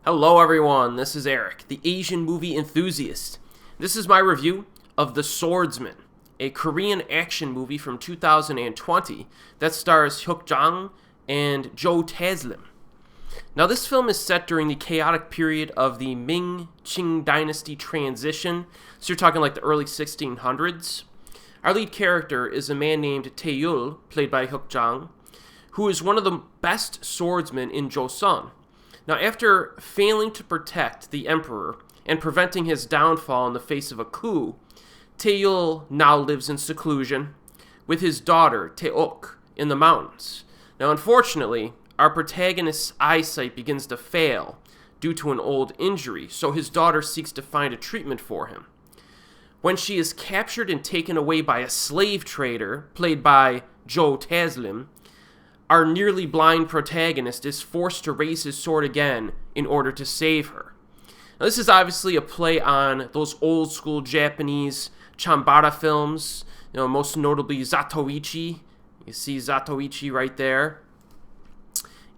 Hello everyone, this is Erik, the Asian movie enthusiast. This is my review of The Swordsman, a Korean action movie from 2020 that stars Hyuk Jang and Joe Taslim. Now this film is set during the chaotic period of the Ming-Qing dynasty transition, so you're talking like the early 1600s. Our lead character is a man named Tae-yul, played by Hyuk Jang, who is one of the best swordsmen in Joseon. Now, after failing to protect the emperor and preventing his downfall in the face of a coup, Tae-yul now lives in seclusion with his daughter, Tae-ok, in the mountains. Now, unfortunately, our protagonist's eyesight begins to fail due to an old injury, so his daughter seeks to find a treatment for him. When she is captured and taken away by a slave trader, played by Joe Taslim, our nearly blind protagonist is forced to raise his sword again in order to save her. Now, this is obviously a play on those old school Japanese Chambara films, most notably Zatoichi. You see Zatoichi right there.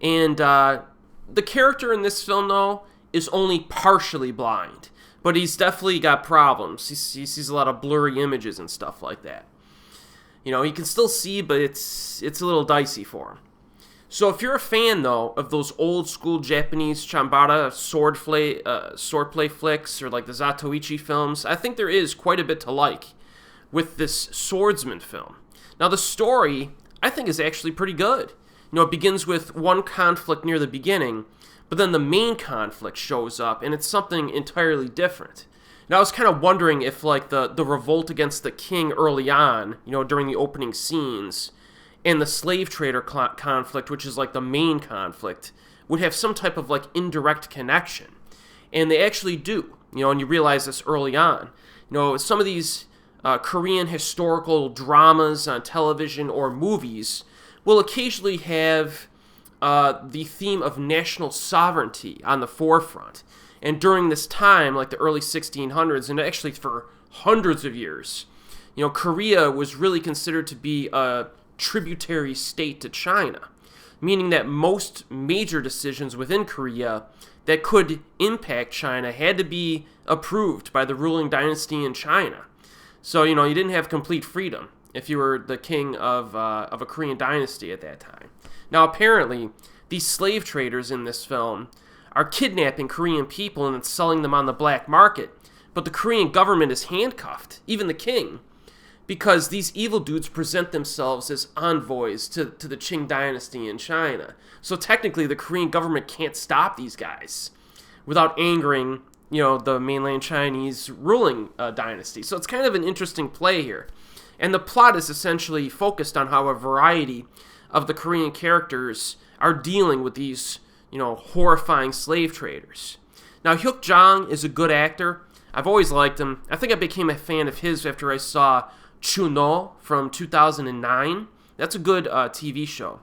And the character in this film, though, is only partially blind, but he's definitely got problems. He sees a lot of blurry images and stuff like that. He can still see, but it's a little dicey for him. So if you're a fan, though, of those old school Japanese Chambara swordplay flicks or like the Zatoichi films, I think there is quite a bit to like with this Swordsman film. Now the story, I think, is actually pretty good. It begins with one conflict near the beginning, but then the main conflict shows up, and it's something entirely different. Now, I was kind of wondering if, like, the revolt against the king early on, during the opening scenes, and the slave trader conflict, which is, like, the main conflict, would have some type of, like, indirect connection. And they actually do, and you realize this early on. Some of these Korean historical dramas on television or movies will occasionally have the theme of national sovereignty on the forefront. And during this time, like the early 1600s, and actually for hundreds of years, Korea was really considered to be a tributary state to China, meaning that most major decisions within Korea that could impact China had to be approved by the ruling dynasty in China. So, you didn't have complete freedom if you were the king of a Korean dynasty at that time. Now, apparently, these slave traders in this film are kidnapping Korean people and then selling them on the black market. But the Korean government is handcuffed, even the king, because these evil dudes present themselves as envoys to the Qing dynasty in China. So technically, the Korean government can't stop these guys without angering, the mainland Chinese ruling dynasty. So it's kind of an interesting play here. And the plot is essentially focused on how a variety of the Korean characters are dealing with these horrifying slave traders. Now, Hyuk Jang is a good actor. I've always liked him. I think I became a fan of his after I saw Chuno from 2009. That's a good TV show.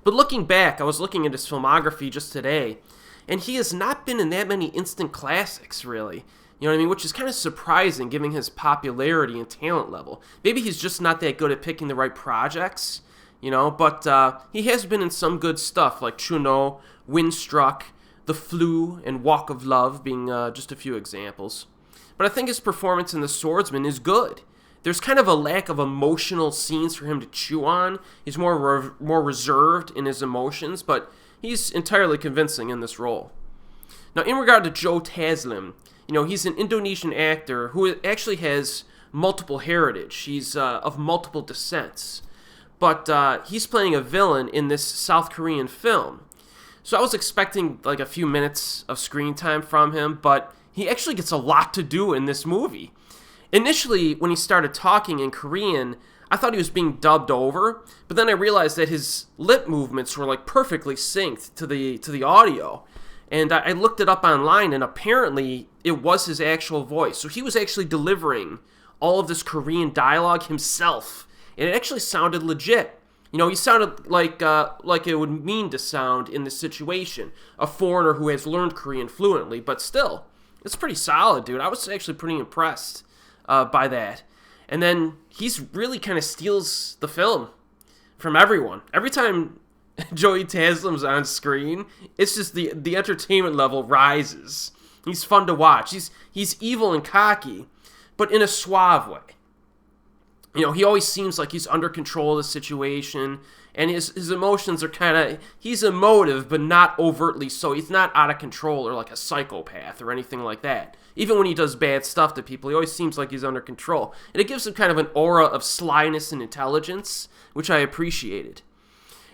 But looking back, I was looking at his filmography just today, and he has not been in that many instant classics, really. Which is kind of surprising given his popularity and talent level. Maybe he's just not that good at picking the right projects. But he has been in some good stuff like Chuno, Windstruck, The Flu, and Walk of Love being just a few examples. But I think his performance in The Swordsman is good. There's kind of a lack of emotional scenes for him to chew on. He's more reserved in his emotions, but he's entirely convincing in this role. Now, in regard to Joe Taslim, he's an Indonesian actor who actually has multiple heritage. He's of multiple descents. But he's playing a villain in this South Korean film. So I was expecting like a few minutes of screen time from him, but he actually gets a lot to do in this movie. Initially, when he started talking in Korean, I thought he was being dubbed over, but then I realized that his lip movements were like perfectly synced to the audio. And I looked it up online, and apparently it was his actual voice. So he was actually delivering all of this Korean dialogue himself. And it actually sounded legit. He sounded like it would mean to sound in this situation. A foreigner who has learned Korean fluently, but still, it's pretty solid, dude. I was actually pretty impressed by that. And then he's really kind of steals the film from everyone. Every time Joey Taslim's on screen, it's just the entertainment level rises. He's fun to watch. He's evil and cocky, but in a suave way. You know, he always seems like he's under control of the situation, and his emotions are kind of, he's emotive, but not overtly so. He's not out of control or like a psychopath or anything like that. Even when he does bad stuff to people, he always seems like he's under control. And it gives him kind of an aura of slyness and intelligence, which I appreciated.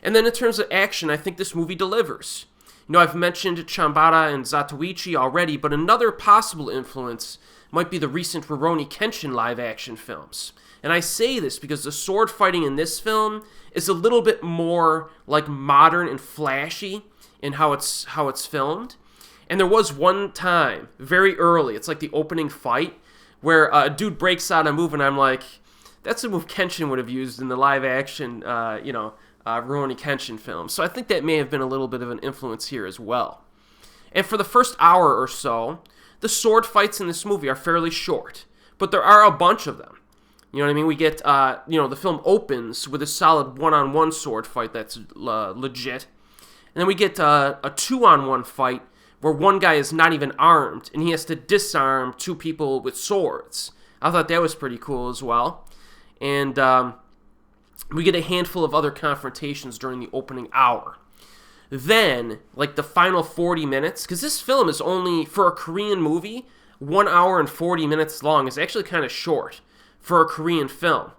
And then in terms of action, I think this movie delivers. You know, I've mentioned Chambara and Zatoichi already, but another possible influence might be the recent Rurouni Kenshin live-action films. And I say this because the sword fighting in this film is a little bit more like modern and flashy in how it's filmed. And there was one time, very early, it's like the opening fight, where a dude breaks out a move, and I'm like, that's a move Kenshin would have used in the live-action, Rurouni Kenshin film. So I think that may have been a little bit of an influence here as well. And for the first hour or so, the sword fights in this movie are fairly short, but there are a bunch of them. You know what I mean? We get, the film opens with a solid one-on-one sword fight that's legit. And then we get a two-on-one fight where one guy is not even armed, and he has to disarm two people with swords. I thought that was pretty cool as well. And we get a handful of other confrontations during the opening hour. Then, like the final 40 minutes, because this film is only, for a Korean movie, 1 hour and 40 minutes long. It's actually kind of short for a Korean film.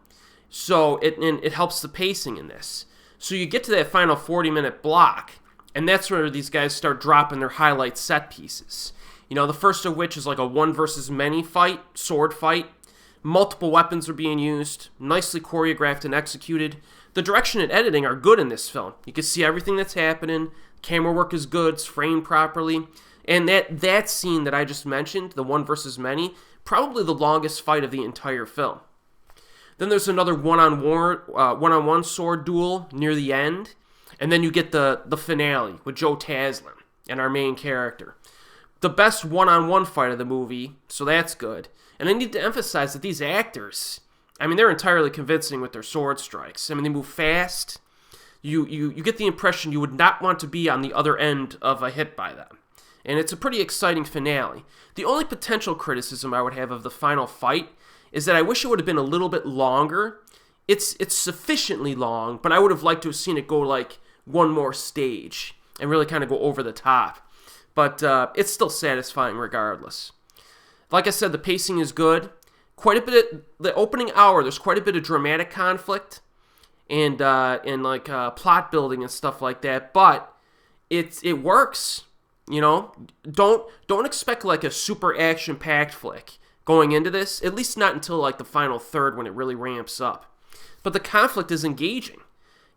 So it helps the pacing in this. So you get to that final 40-minute block, and that's where these guys start dropping their highlight set pieces. You know, the first of which is like a one versus many fight, sword fight. Multiple weapons are being used, nicely choreographed and executed. The direction and editing are good in this film. You can see everything that's happening. Camera work is good, it's framed properly. And that scene that I just mentioned, the one versus many, probably the longest fight of the entire film. Then there's another one-on-one sword duel near the end. And then you get the finale with Joe Taslim and our main character. The best one-on-one fight of the movie, so that's good. And I need to emphasize that these actors, I mean, they're entirely convincing with their sword strikes. I mean, they move fast. You get the impression you would not want to be on the other end of a hit by them. And it's a pretty exciting finale. The only potential criticism I would have of the final fight is that I wish it would have been a little bit longer. It's sufficiently long, but I would have liked to have seen it go like one more stage and really kind of go over the top. But it's still satisfying regardless. Like I said, the pacing is good. Quite a bit the opening hour, there's quite a bit of dramatic conflict and plot building and stuff like that. But it works. You know, don't expect like a super action-packed flick going into this. At least not until like the final third when it really ramps up. But the conflict is engaging,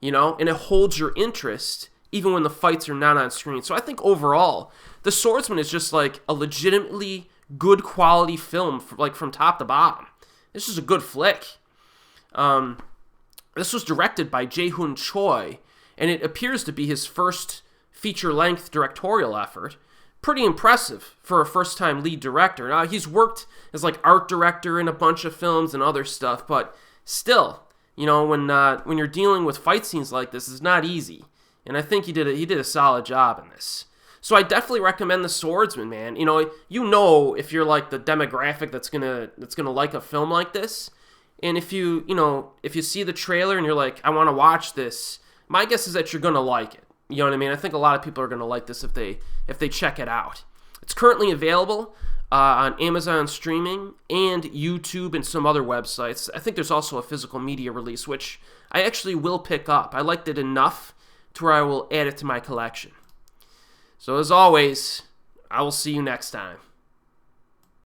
you know, and it holds your interest even when the fights are not on screen. So I think overall, The Swordsman is just like a legitimately good quality film, like from top to bottom. This is a good flick. This was directed by Jae-hoon Choi, and it appears to be his first feature-length directorial effort. Pretty impressive for a first-time lead director. Now, he's worked as like art director in a bunch of films and other stuff, but still, you know, when you're dealing with fight scenes like this, it's not easy. And I think he did a solid job in this. So I definitely recommend The Swordsman, man. You know if you're like the demographic that's gonna like a film like this, and if you see the trailer and you're like, I want to watch this, my guess is that you're gonna like it. You know what I mean? I think a lot of people are gonna like this if they check it out. It's currently available on Amazon streaming and YouTube and some other websites. I think there's also a physical media release, which I actually will pick up. I liked it enough to where I will add it to my collection. So as always, I will see you next time.